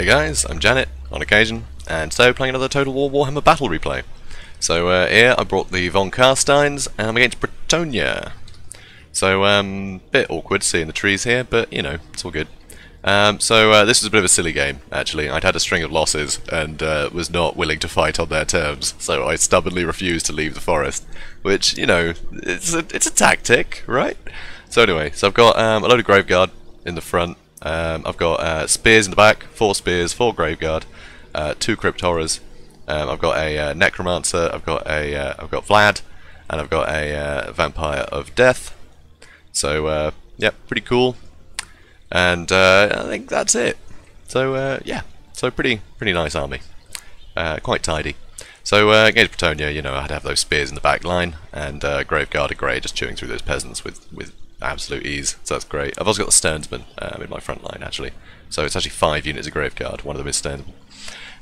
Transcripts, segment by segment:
guys, I'm Janet, on occasion, and today we're playing another Total War Warhammer Battle Replay. So here I brought the von Carsteins, and I'm against Bretonnia. So bit awkward seeing the trees here, but you know, it's all good. This is a bit of a silly game, actually. I'd had a string of losses, and was not willing to fight on their terms, so I stubbornly refused to leave the forest. Which, you know, it's a tactic, right? So anyway, so I've got a load of Graveguard in the front. I've got spears in the back, 4 spears, 4 Graveguard, 2 Crypt Horrors. I've got a Necromancer. I've got Vlad, and I've got a Vampire of Death. So yeah, pretty cool. And I think that's it. So yeah, so pretty nice army, quite tidy. So against Bretonnia, you know, I'd have those spears in the back line, and Graveguard of Grey just chewing through those peasants with absolute ease, so that's great. I've also got the Sternsman in my front line, actually. So it's actually 5 units of Graveguard, one of them is Sternsman.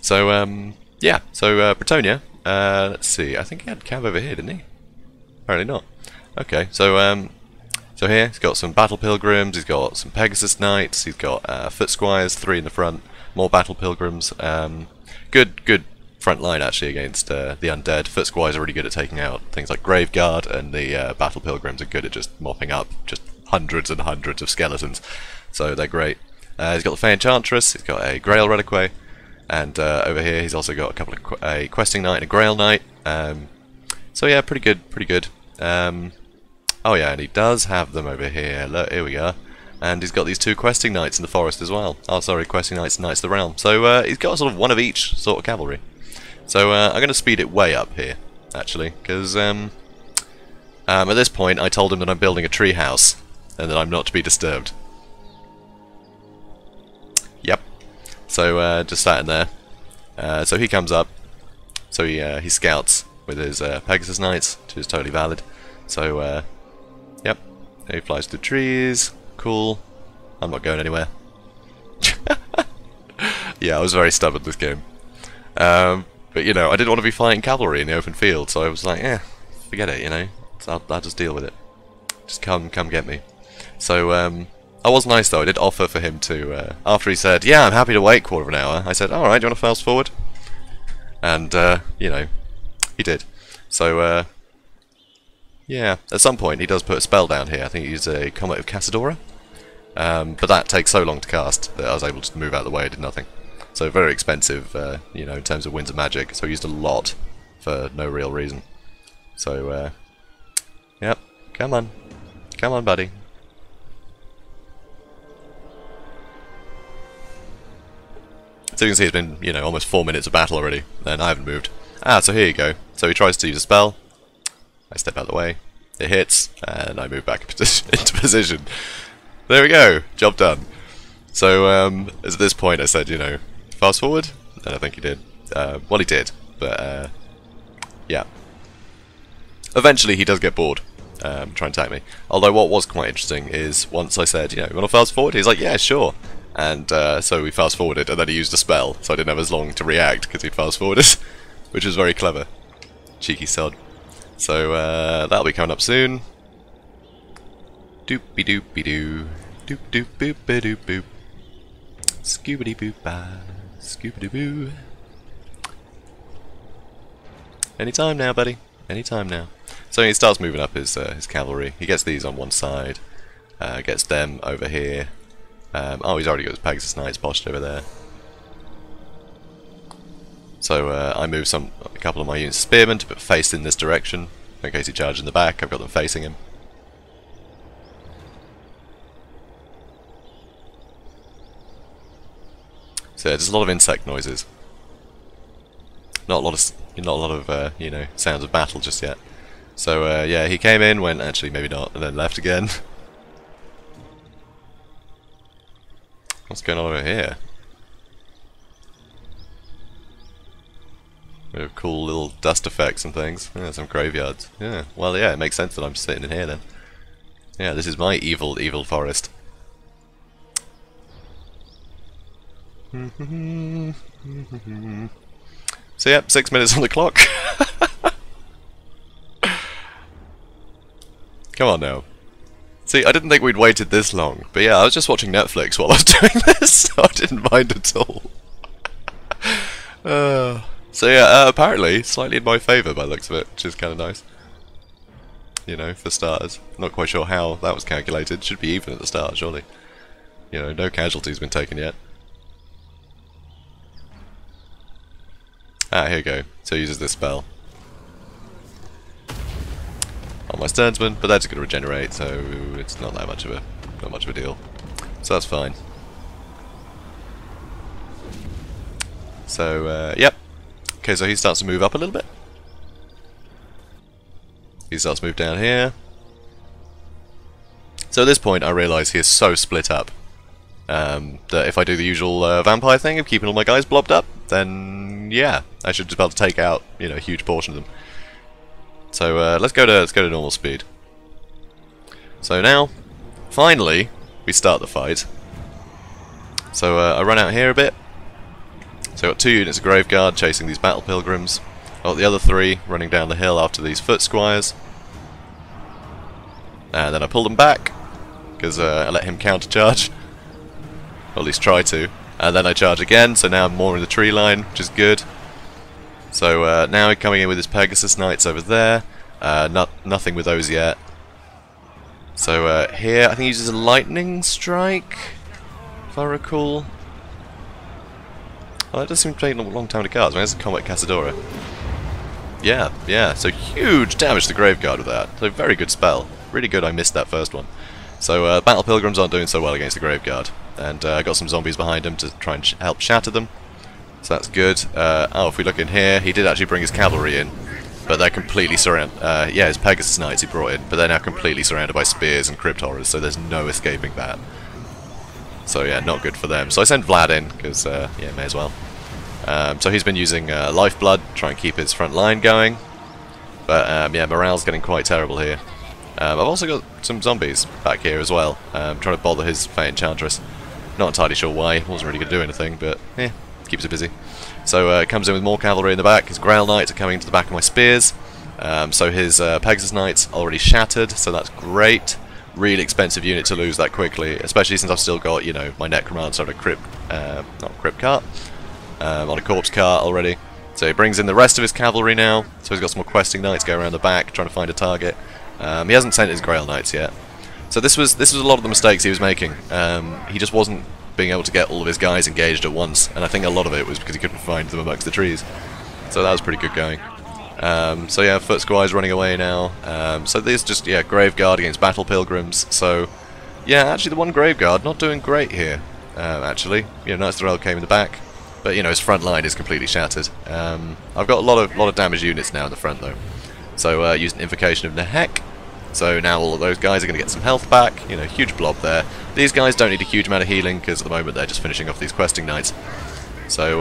So, yeah, so Bretonnia, let's see, I think he had Cav over here, didn't he? Apparently not. Okay, so so here, he's got some Battle Pilgrims, he's got some Pegasus Knights, he's got Foot Squires, 3 in the front, more Battle Pilgrims. Good front line, actually, against the undead. Foot Squires are really good at taking out things like Graveguard, and the Battle Pilgrims are good at just mopping up just hundreds and hundreds of skeletons. So they're great. He's got the Fey Enchantress, he's got a Grail Reliquary, and over here he's also got a couple of a Questing Knight and a Grail Knight. So yeah, pretty good. Oh yeah, and he does have them over here. Look, here we go. And he's got these 2 Questing Knights in the forest as well. Oh, sorry, Questing Knights and Knights of the Realm. So he's got sort of one of each sort of cavalry. So I'm going to speed it way up here, actually, because at this point I told him that I'm building a tree house and that I'm not to be disturbed. Yep. So just sat in there. So he comes up. So he scouts with his Pegasus Knights, which is totally valid. So yep, he flies through trees. Cool. I'm not going anywhere. Yeah, I was very stubborn this game. But you know, I didn't want to be fighting cavalry in the open field, so I was like, eh, forget it, you know. So I'll just deal with it. Just come get me. So I was nice though. I did offer for him to, after he said, yeah, I'm happy to wait quarter of an hour, I said, alright, do you want to fast forward? And you know, he did. So yeah, at some point he does put a spell down here. I think he used a Comet of Cassadora. But that takes so long to cast that I was able to move out of the way. I did nothing. So very expensive, you know, in terms of Winds of Magic. So I used a lot for no real reason. So, yep, come on, buddy. So you can see it's been, you know, almost 4 minutes of battle already, and I haven't moved. Ah, so here you go. So he tries to use a spell. I step out of the way. It hits, and I move back into position. There we go. Job done. So, at this point I said, you know, fast forward, and I think he did. Well, he did, but yeah. Eventually, he does get bored, trying to attack me. Although, what was quite interesting is once I said, you know, you want to fast forward? He's like, yeah, sure. And so we fast forwarded, and then he used a spell, so I didn't have as long to react because he'd fast forwarded, which was very clever. Cheeky sod. So that'll be coming up soon. Doopy doopy doo, doop doop boop ba doop boop. Scoobity boop ba, scoobity boo. Anytime now, buddy. Anytime now. So he starts moving up his cavalry. He gets these on one side, gets them over here. Oh, he's already got his Pegasus Knights poshed over there. So I move a couple of my units of spearmen to put face in this direction in case he charges in the back. I've got them facing him. So yeah, there's a lot of insect noises. Not a lot of you know, sounds of battle just yet. So yeah, he came in, went actually maybe not, and then left again. What's going on over here? We have cool little dust effects and things. Yeah, some graveyards. Yeah, well, yeah, it makes sense that I'm sitting in here then. Yeah, this is my evil forest. So yep, 6 minutes on the clock. Come on now. See, I didn't think we'd waited this long, but yeah, I was just watching Netflix while I was doing this, so I didn't mind at all. So yeah, apparently slightly in my favour by the looks of it, which is kind of nice. You know, for starters. Not quite sure how that was calculated. Should be even at the start, surely. You know, no casualties been taken yet. Ah, here we go. So he uses this spell on my Sternsman, but that's going to regenerate, so it's not that much of a deal. So that's fine. So yep. Okay, so he starts to move up a little bit. He starts to move down here. So at this point, I realise he is so split up that if I do the usual vampire thing of keeping all my guys blobbed up, then yeah, I should just be able to take out, you know, a huge portion of them. So let's go to normal speed. So now, finally, we start the fight. So I run out here a bit. So I've got 2 units of Graveguard chasing these Battle Pilgrims. I've got the other 3 running down the hill after these Foot Squires. And then I pull them back, because I let him counter-charge. Or at least try to. And then I charge again, so now I'm more in the tree line, which is good. So now he's coming in with his Pegasus Knights over there. Nothing with those yet. So here, I think he uses a Lightning Strike, if I recall. Oh, that does seem to take a long time to cast. I mean, it's a Combat Cazadora. Yeah, so huge damage to Graveguard with that. So very good spell. Really good I missed that first one. So Battle Pilgrims aren't doing so well against the Graveguard. And I got some zombies behind him to try and help shatter them. So that's good. Oh, if we look in here, he did actually bring his cavalry in. But they're completely surrounded. Yeah, his Pegasus Knights he brought in. But they're now completely surrounded by spears and crypt horrors, so there's no escaping that. So yeah, not good for them. So I sent Vlad in, because, yeah, may as well. So he's been using Lifeblood, try and keep his front line going. But yeah, morale's getting quite terrible here. I've also got some zombies back here as well, trying to bother his Fey Enchantress. Not entirely sure why, wasn't really going to do anything, but yeah, keeps her busy. So it comes in with more cavalry in the back. His Grail Knights are coming to the back of my spears. So his Pegasus Knights already shattered, so that's great. Really expensive unit to lose that quickly, especially since I've still got, you know, my Necromancer on a crypt, not a crypt cart, on a corpse cart already. So he brings in the rest of his cavalry now. So he's got some more questing knights going around the back, trying to find a target. He hasn't sent his Grail Knights yet. So this was a lot of the mistakes he was making. He just wasn't being able to get all of his guys engaged at once, and I think a lot of it was because he couldn't find them amongst the trees. So that was pretty good going. So yeah, Foot Squires running away now. So this just, yeah, Graveguard against Battle Pilgrims. So yeah, actually the one Graveguard not doing great here. Actually, you know, Knights of the Realm came in the back, but you know his front line is completely shattered. I've got a lot of damaged units now in the front though. So using Invocation of Nehek. So now all of those guys are going to get some health back. You know, huge blob there. These guys don't need a huge amount of healing because at the moment they're just finishing off these questing knights. So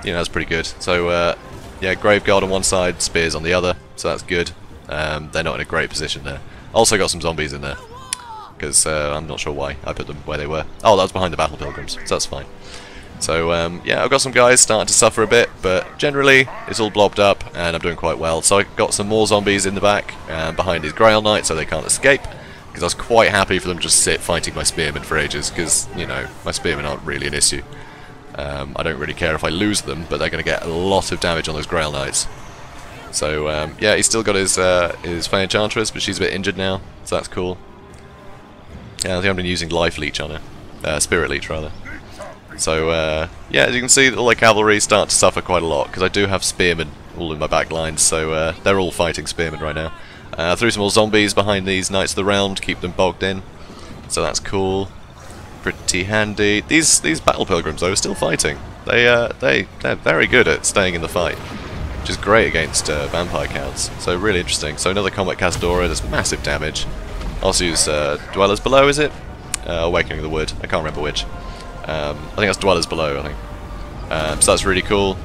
you know, that's pretty good. So yeah, Graveguard on one side, spears on the other. So that's good. They're not in a great position there. Also got some zombies in there because I'm not sure why I put them where they were. Oh, that was behind the Battle Pilgrims, so that's fine. So yeah, I've got some guys starting to suffer a bit, but generally it's all blobbed up and I'm doing quite well. So I got some more zombies in the back behind his Grail Knight so they can't escape, because I was quite happy for them to just sit fighting my Spearmen for ages, because, you know, my Spearmen aren't really an issue. I don't really care if I lose them, but they're going to get a lot of damage on those Grail Knights. So yeah, he's still got his Fey Enchantress, but she's a bit injured now, so that's cool. Yeah, I think I've been using Life Leech on her. Spirit Leech, rather. So, yeah, as you can see, all the cavalry start to suffer quite a lot, because I do have spearmen all in my back lines, so they're all fighting spearmen right now. Threw some more zombies behind these Knights of the Realm to keep them bogged in, so that's cool. Pretty handy. These Battle Pilgrims, though, are still fighting. They're very good at staying in the fight, which is great against vampire counts, so really interesting. So another Combat Cazadora does massive damage. Also use Dwellers Below, is it? Awakening of the Wood, I can't remember which. I think that's Dwellers Below, I think. So that's really cool.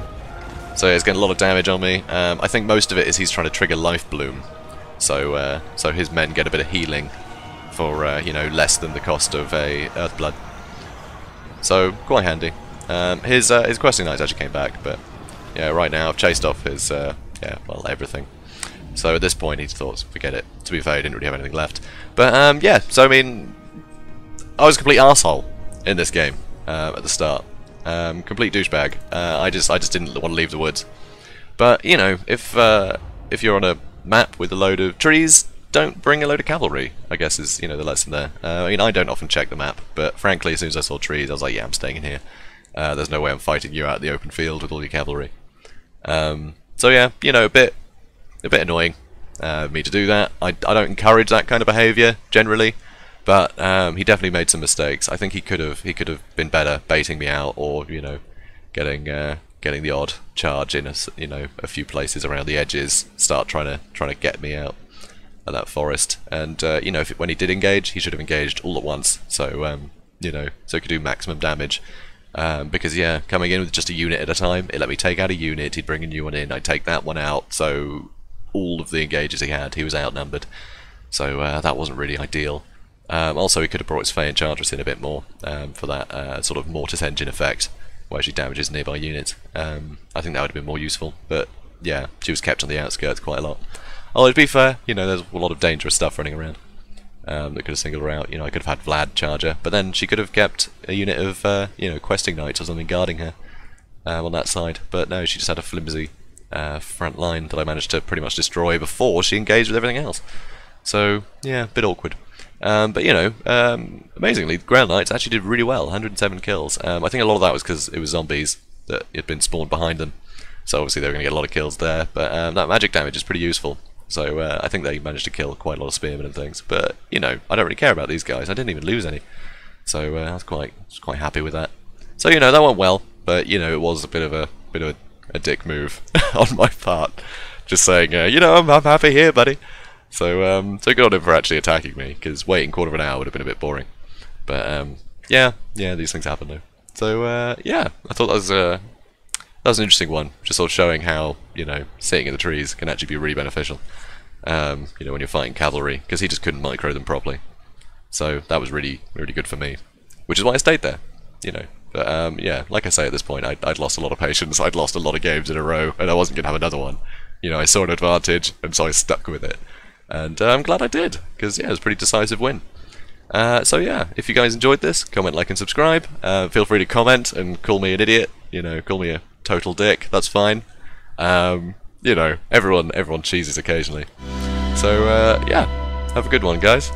So he's getting a lot of damage on me. I think most of it is he's trying to trigger Life Bloom. So so his men get a bit of healing for, you know, less than the cost of a Earthblood. So, quite handy. His questing knights actually came back, but yeah, right now I've chased off his, yeah, well, everything. So at this point he thought, forget it. To be fair, he didn't really have anything left. But yeah, so I mean, I was a complete arsehole in this game. At the start. Complete douchebag. I just didn't want to leave the woods. But you know, if you're on a map with a load of trees, don't bring a load of cavalry, I guess is, you know, the lesson there. I mean, I don't often check the map, but frankly, as soon as I saw trees, I was like, yeah, I'm staying in here. There's no way I'm fighting you out in the open field with all your cavalry. So yeah, you know, a bit annoying me to do that. I don't encourage that kind of behaviour generally, but he definitely made some mistakes. I think he could have been better baiting me out, or you know, getting the odd charge in a few places around the edges, start trying to get me out of that forest. And you know, when he did engage, he should have engaged all at once, so you know, so he could do maximum damage. Because yeah, coming in with just a unit at a time, it let me take out a unit, he'd bring a new one in, I'd take that one out, so all of the engages he had, he was outnumbered. So that wasn't really ideal. Also, he could have brought his Fey Enchantress in a bit more for that sort of Mortis Engine effect, where she damages nearby units. I think that would have been more useful, but yeah, she was kept on the outskirts quite a lot. Although, to be fair, you know, there's a lot of dangerous stuff running around that could have singled her out. You know, I could have had Vlad charge her, but then she could have kept a unit of, you know, questing knights or something guarding her on that side. But no, she just had a flimsy front line that I managed to pretty much destroy before she engaged with everything else. So, yeah, a bit awkward. But, you know, amazingly, the Ground Knights actually did really well, 107 kills. I think a lot of that was because it was zombies that had been spawned behind them. So obviously they were going to get a lot of kills there, but that magic damage is pretty useful. So I think they managed to kill quite a lot of spearmen and things. But, you know, I don't really care about these guys. I didn't even lose any. So I was quite happy with that. So, you know, that went well, but, you know, it was a bit of a dick move on my part. Just saying, you know, I'm happy here, buddy. So, so good on him for actually attacking me, because waiting quarter of an hour would have been a bit boring. But, yeah, these things happen though. So, yeah, I thought that was an interesting one, just sort of showing how, you know, sitting in the trees can actually be really beneficial. You know, when you're fighting cavalry, because he just couldn't micro them properly. So that was really good for me, which is why I stayed there, you know. But yeah, like I say, at this point, I'd lost a lot of patience. I'd lost a lot of games in a row, and I wasn't going to have another one. You know, I saw an advantage, and so I stuck with it. And I'm glad I did, because yeah, it was a pretty decisive win. So yeah, if you guys enjoyed this, comment, like, and subscribe. Feel free to comment and call me an idiot. You know, call me a total dick. That's fine. You know, everyone cheeses occasionally. So yeah, have a good one, guys.